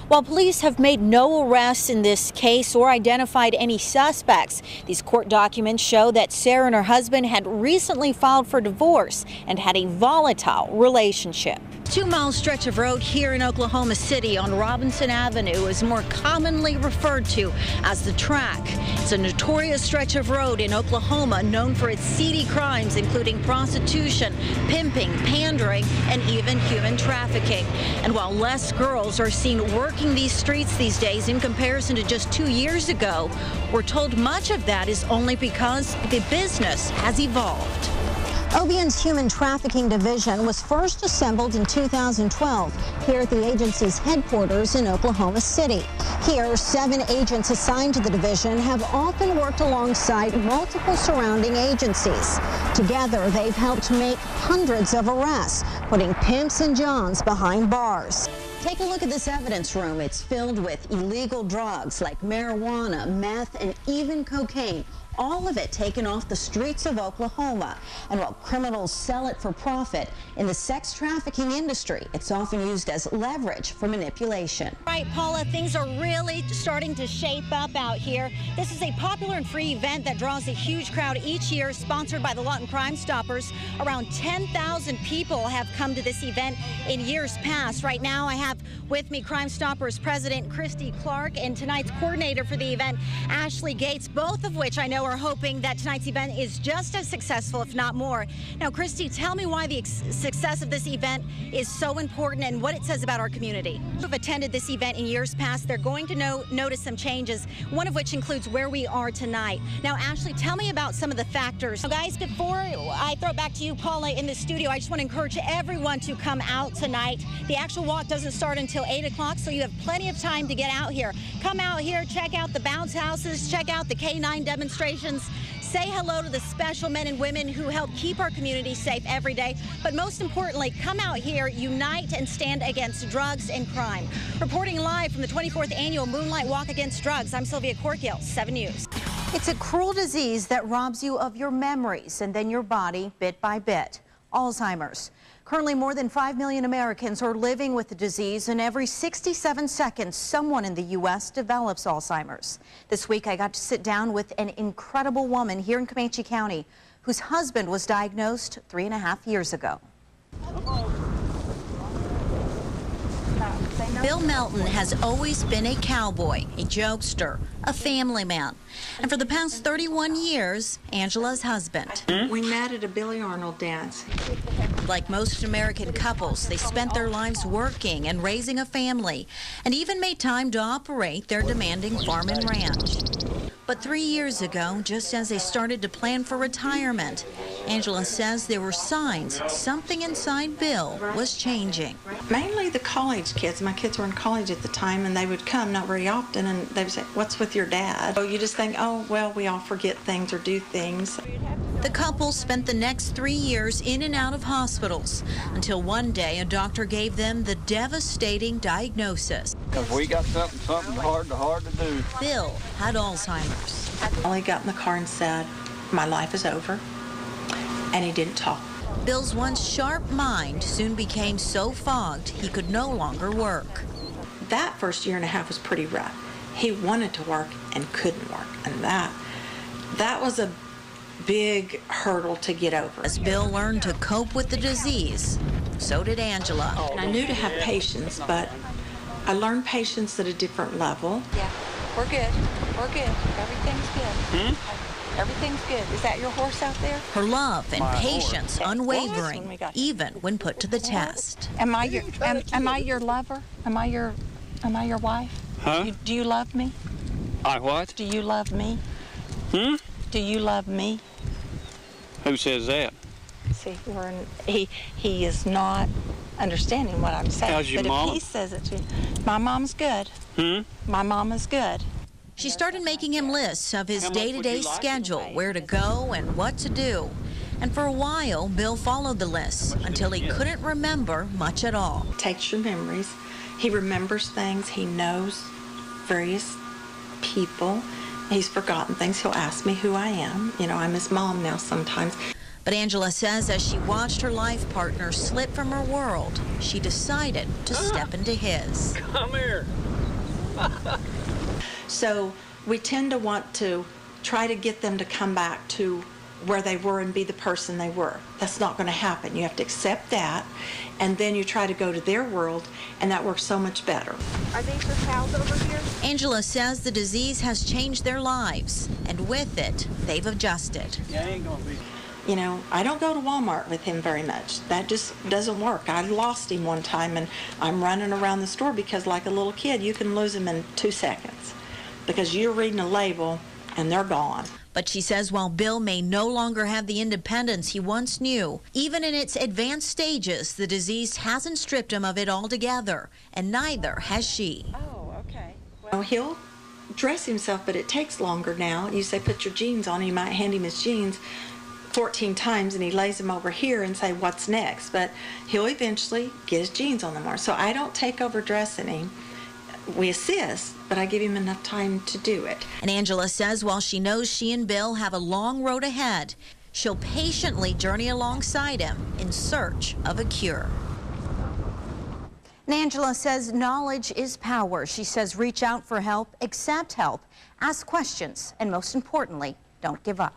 While police have made no arrests in this case or identified any suspects, these court documents show that Sarah and her husband had recently filed for divorce and had a volatile relationship. 2-mile stretch of road here in Oklahoma City on Robinson Avenue is more commonly referred to as the track. It's a notorious stretch of road in Oklahoma known for its seedy crimes, including prostitution, pimping, pandering, and even human trafficking. And while less girls are seen working these streets these days in comparison to just 2 years ago, we're told much of that is only because the business has evolved. OBN's Human Trafficking Division was first assembled in 2012 here at the agency's headquarters in Oklahoma City. Here, 7 agents assigned to the division have often worked alongside multiple surrounding agencies. Together, they've helped make hundreds of arrests, putting pimps and johns behind bars. Take a look at this evidence room. It's filled with illegal drugs like marijuana, meth, and even cocaine. All of it taken off the streets of Oklahoma. And while criminals sell it for profit, in the sex trafficking industry, it's often used as leverage for manipulation. Right, Paula, things are really starting to shape up out here. This is a popular and free event that draws a huge crowd each year, sponsored by the Lawton Crime Stoppers. Around 10,000 people have come to this event in years past. Right now, I have with me Crime Stoppers President Christy Clark and tonight's coordinator for the event, Ashley Gates, both of which I know are hoping that tonight's event is just as successful, if not more. Now, Christy, tell me why the success of this event is so important and what it says about our community. Who've attended this event in years past, they're going to notice some changes, one of which includes where we are tonight. Now, Ashley, tell me about some of the factors. Now, guys, before I throw it back to you, Paula, in the studio, I just want to encourage everyone to come out tonight. The actual walk doesn't start until 8 o'clock, so you have plenty of time to get out here. Come out here, check out the bounce houses, check out the K9 demonstrations. Say hello to the special men and women who help keep our community safe every day. But most importantly, come out here, unite, and stand against drugs and crime. Reporting live from the 24th Annual Moonlight Walk Against Drugs, I'm Sylvia, 7 News. It's a cruel disease that robs you of your memories and then your body bit by bit. Alzheimer's. Currently, more than 5 million Americans are living with the disease, and every 67 seconds, someone in the U.S. develops Alzheimer's. This week, I got to sit down with an incredible woman here in Comanche County whose husband was diagnosed 3.5 years ago. Bill Melton has always been a cowboy, a jokester, a family man. And for the past 31 years, Angela's husband. We met at a Billy Arnold dance. Like most American couples, they spent their lives working and raising a family, and even made time to operate their demanding farm and ranch. But 3 years ago, just as they started to plan for retirement, Angela says there were signs something inside Bill was changing. Mainly the college kids. My kids were in college at the time, and they would come, not very often, and they would say, "What's with your dad?" So you just think, oh, well, we all forget things or do things. The couple spent the next 3 years in and out of hospitals until one day a doctor gave them the devastating diagnosis. Because we got something hard to do. Bill had Alzheimer's. He got in the car and said, "My life is over," and he didn't talk. Bill's once sharp mind soon became so fogged he could no longer work. That first 1.5 years was pretty rough. He wanted to work and couldn't work, and that was a big hurdle to get over. As Bill learned to cope with the disease, so did Angela. And I knew to have patience, but I learned patience at a different level. Yeah, we're good. We're good. Everything's good. Everything's good. Is that your horse out there? Her love and patience unwavering, even when put to the test. Am I your lover? Am I your wife? Huh? Do you love me? I what? Do you love me? Do you love me? Who says that? See, he is not understanding what I'm saying. How's your but mama? If he says it to you, my mom's good. My mama's good. She started making him lists of his day-to-day schedule, where to go and what to do. And for a while, Bill followed the lists until he couldn't remember much at all. Takes your memories. He remembers things. He knows various people. He's forgotten things. He'll ask me who I am. You know, I'm his mom now sometimes. But Angela says as she watched her life partner slip from her world, she decided to step into his. Come here. So we tend to want to try to get them to come back to where they were and be the person they were. That's not going to happen. You have to accept that, and then you try to go to their world, and that works so much better. Are these your pals over here? Angela says the disease has changed their lives, and with it, they've adjusted. You ain't gonna be. You know, I don't go to Walmart with him very much. That just doesn't work. I lost him one time, and I'm running around the store because, like a little kid, you can lose him in 2 seconds because you're reading a label and they're gone. But she says while Bill may no longer have the independence he once knew, even in its advanced stages, the disease hasn't stripped him of it altogether, and neither has she. Oh, okay. Well, he'll dress himself, but it takes longer now. You say, put your jeans on, you might hand him his jeans 14 times, and he lays them over here and say, what's next? But he'll eventually get his jeans on them more. So I don't take over dressing him. We assist, but I give him enough time to do it. And Angela says while she knows she and Bill have a long road ahead, she'll patiently journey alongside him in search of a cure. And Angela says knowledge is power. She says reach out for help, accept help, ask questions, and most importantly, don't give up.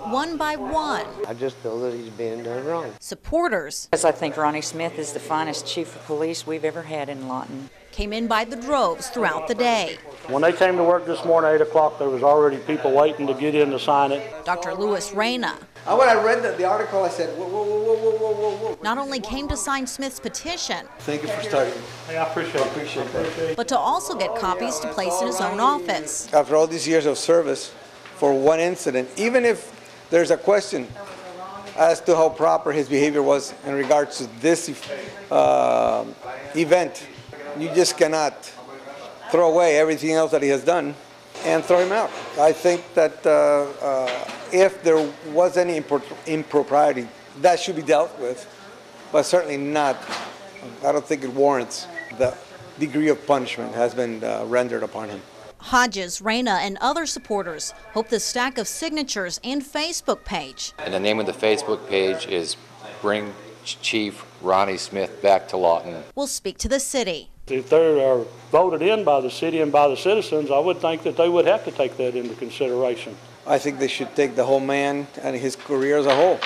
One by one, I just feel that he's being done wrong. supporters Because I think Ronnie Smith is the finest chief of police we've ever had in Lawton. came in by the droves throughout the day. When they came to work this morning at 8 o'clock, there was already people waiting to get in to sign it. Dr. Louis Reyna When I read the article, I said, whoa, whoa, whoa, whoa, whoa, whoa, whoa. not only came to sign Smith's petition, Thank you for starting. Hey, I appreciate that. but to also get copies to place in his own office. After all these years of service, for one incident, even if there's a question as to how proper his behavior was in regards to this event, you just cannot throw away everything else that he has done and throw him out. I think that if there was any impropriety, that should be dealt with, but certainly not. I don't think it warrants the degree of punishment has been rendered upon him. Hodges, Reyna, and other supporters hope the stack of signatures and Facebook page And the name of the Facebook page is Bring Chief Ronnie Smith Back to Lawton. will speak to the city. If they are voted in by the city and by the citizens, I would think that they would have to take that into consideration. I think they should take the whole man and his career as a whole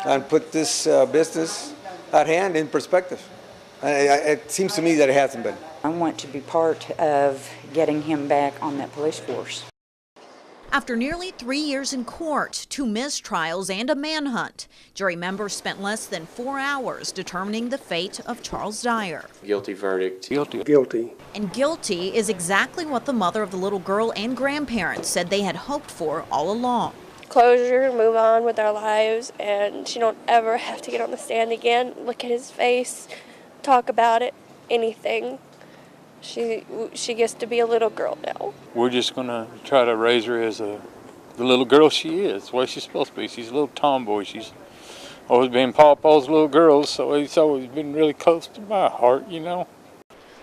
and put this business at hand in perspective. It seems to me that it hasn't been. I want to be part of getting him back on that police force. After nearly 3 years in court, 2 mistrials, and a manhunt, jury members spent less than 4 hours determining the fate of Charles Dyer. Guilty verdict. Guilty. And guilty is exactly what the mother of the little girl and grandparents said they had hoped for all along. Closure, move on with our lives, and she don't ever have to get on the stand again, look at his face, talk about it, anything. She gets to be a little girl now. We're just gonna try to raise her as the little girl she is, the way she's supposed to be. She's a little tomboy. She's always been Papa's little girl, so it's always been really close to my heart, you know.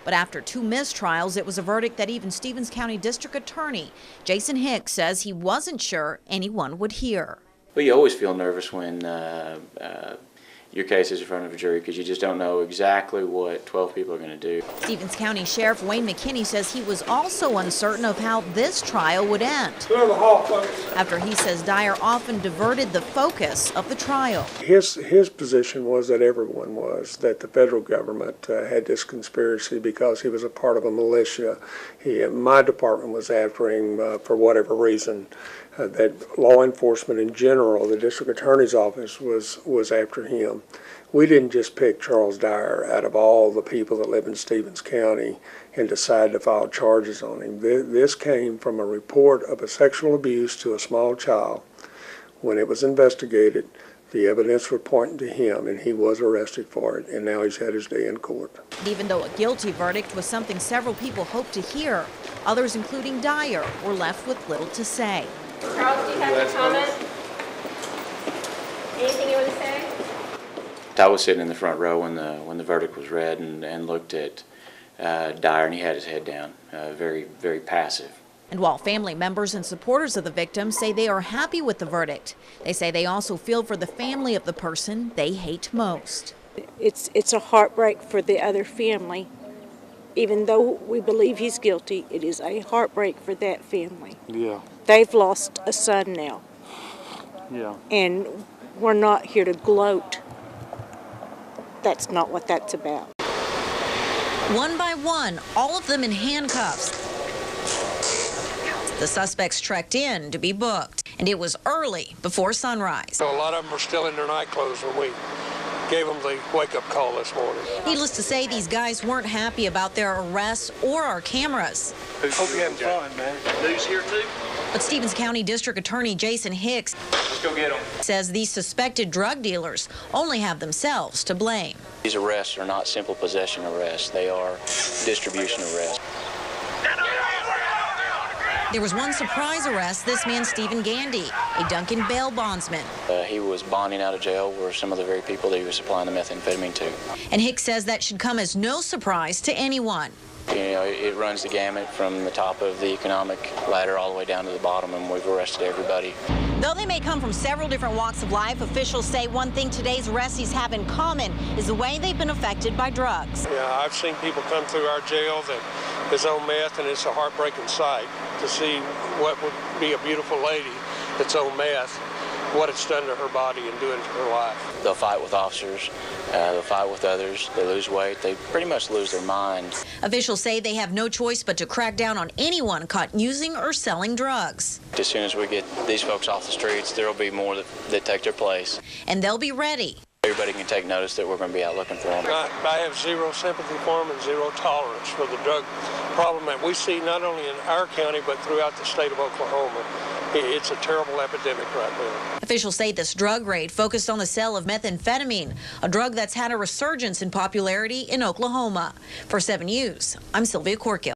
But after 2 mistrials, it was a verdict that even Stevens County District Attorney Jason Hicks says he wasn't sure anyone would hear. Well, you always feel nervous when your case is in front of a jury because you just don't know exactly what 12 people are going to do. Stevens County Sheriff Wayne McKinney says he was also uncertain of how this trial would end, after he says Dyer often diverted the focus of the trial. His position was that everyone was, that the federal government had this conspiracy because he was a part of a militia. My department was after him for whatever reason. That law enforcement in general, the district attorney's office was after him. We didn't just pick Charles Dyer out of all the people that live in Stevens County and decide to file charges on him. This came from a report of a sexual abuse to a small child. When it was investigated, the evidence was pointing to him, and he was arrested for it, and now he's had his day in court. Even though a guilty verdict was something several people hoped to hear, others, including Dyer, were left with little to say. Charles, do you have any comment? Anything you want to say? I was sitting in the front row when the verdict was read and looked at Dyer, and he had his head down, very, very passive. And while family members and supporters of the victim say they are happy with the verdict, they say they also feel for the family of the person they hate most. It's a heartbreak for the other family Even though we believe he's guilty, it is a heartbreak for that family. Yeah. They've lost a son now. Yeah. And we're not here to gloat. That's not what that's about. One by one, all of them in handcuffs. The suspects trekked in to be booked, and it was early before sunrise. So a lot of them were still in their night clothes when we gave them the wake-up call this morning. Needless to say, these guys weren't happy about their arrests or our cameras. Hope you're having fun, man. News here too? But Stevens County District Attorney Jason Hicks Let's go get them. says these suspected drug dealers only have themselves to blame. These arrests are not simple possession arrests. They are distribution arrests. There was one surprise arrest, this man Stephen Gandy, a Duncan bail bondsman. He was bonding out of jail were some of the very people that he was supplying the methamphetamine to. And Hicks says that should come as no surprise to anyone. You know, it runs the gamut from the top of the economic ladder all the way down to the bottom, and we've arrested everybody. Though they may come from several different walks of life, officials say one thing today's arrestees have in common is the way they've been affected by drugs. Yeah, I've seen people come through our jail that is on meth, and it's a heartbreaking sight to see what would be a beautiful lady that's on meth, what it's done to her body and doing to her life. They'll fight with officers, they'll fight with others, they lose weight, they pretty much lose their mind. Officials say they have no choice but to crack down on anyone caught using or selling drugs. As soon as we get these folks off the streets, there will be more that take their place. And they'll be ready. Everybody can take notice that we're going to be out looking for them. I have zero sympathy for them and zero tolerance for the drug problem that we see not only in our county but throughout the state of Oklahoma. It's a terrible epidemic right now. Officials say this drug raid focused on the sale of methamphetamine, a drug that's had a resurgence in popularity in Oklahoma. For 7 News, I'm Sylvia Corkill.